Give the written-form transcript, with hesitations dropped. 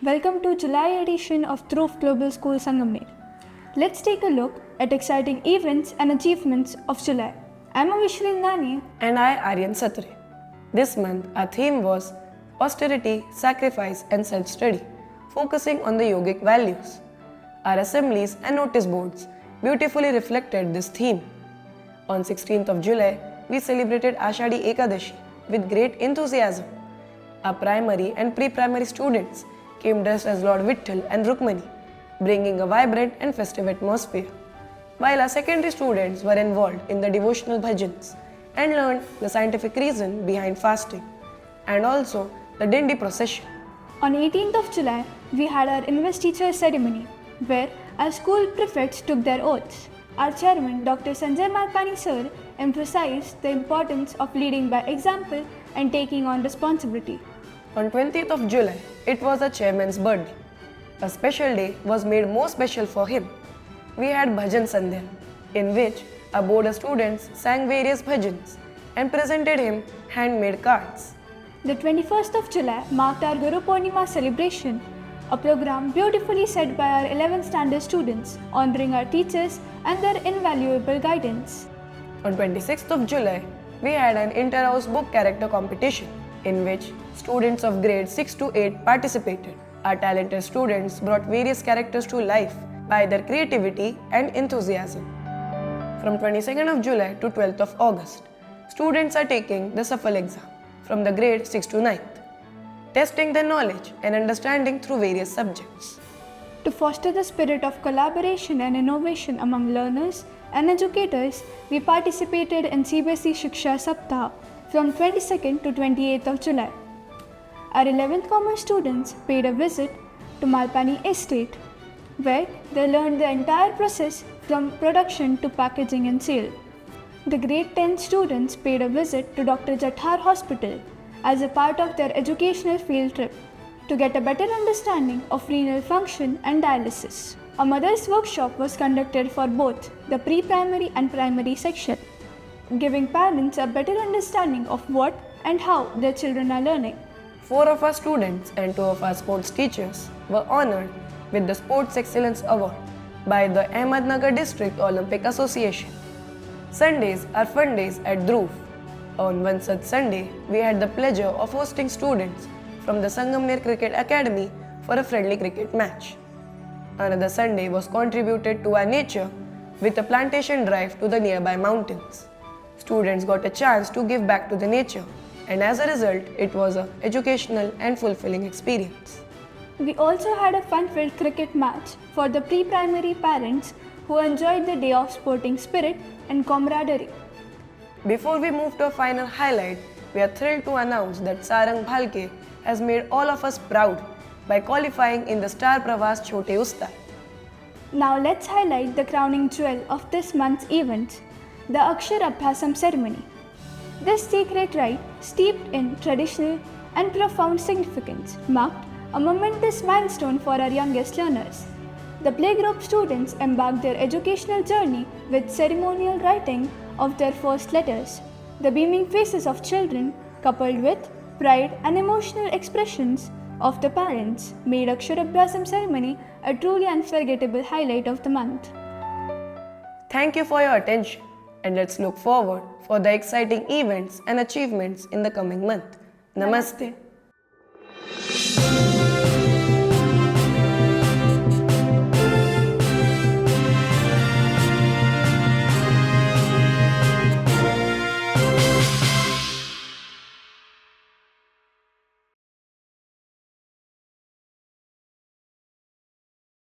Welcome to July edition of Troof Global School Sangamner. Let's take a look at exciting events and achievements of July. I'm Avishri Nani. And I, Aryan Satre. This month, our theme was austerity, sacrifice, and self-study, focusing on the yogic values. Our assemblies and notice boards beautifully reflected this theme. On 16th of July, we celebrated Ashadi Ekadashi with great enthusiasm. Our primary and pre-primary students came dressed as Lord Vitthal and Rukmani, bringing a vibrant and festive atmosphere, while our secondary students were involved in the devotional bhajans and learned the scientific reason behind fasting and also the Dindi procession. On 18th of July, we had our investiture ceremony where our school prefects took their oaths. Our chairman, Dr. Sanjay Malpani sir, emphasized the importance of leading by example and taking on responsibility. On 20th of July, it was the chairman's birthday. A special day was made more special for him. We had Bhajan Sandhya, in which a board of students sang various bhajans and presented him handmade cards. The 21st of July marked our Guru Purnima celebration, a program beautifully set by our 11th standard students, honoring our teachers and their invaluable guidance. On 26th of July, we had an inter-house book character competition in which students of grades 6 to 8 participated. Our talented students brought various characters to life by their creativity and enthusiasm. From 22nd of July to 12th of August, students are taking the SAFAL exam from the grade 6 to 9th, testing their knowledge and understanding through various subjects. To foster the spirit of collaboration and innovation among learners and educators, we participated in CBSE Shiksha Saptah from 22nd to 28th of July. Our 11th Commerce students paid a visit to Malpani Estate, where they learned the entire process from production to packaging and sale. The grade 10 students paid a visit to Dr. Jathar Hospital as a part of their educational field trip to get a better understanding of renal function and dialysis. A mother's workshop was conducted for both the pre-primary and primary section, giving parents a better understanding of what and how their children are learning. 4 of our students and 2 of our sports teachers were honored with the Sports Excellence Award by the Ahmednagar District Olympic Association. Sundays are fun days at Dhruv. On one such Sunday, we had the pleasure of hosting students from the Sangamner Cricket Academy for a friendly cricket match. Another Sunday was contributed to our nature with a plantation drive to the nearby mountains. Students got a chance to give back to the nature, and as a result, it was an educational and fulfilling experience. We also had a fun-filled cricket match for the pre-primary parents who enjoyed the day of sporting spirit and camaraderie. Before we move to a final highlight, we are thrilled to announce that Sarang Bhalke has made all of us proud by qualifying in the Star Pravas Chote Ustar. Now let's highlight the crowning jewel of this month's event, the Akshar Abhyasam ceremony. This sacred rite, steeped in traditional and profound significance, marked a momentous milestone for our youngest learners. The playgroup students embarked their educational journey with ceremonial writing of their first letters. The beaming faces of children, coupled with pride and emotional expressions of the parents, made Akshar Abhyasam ceremony a truly unforgettable highlight of the month. Thank you for your attention, and let's look forward for the exciting events and achievements in the coming month. Namaste.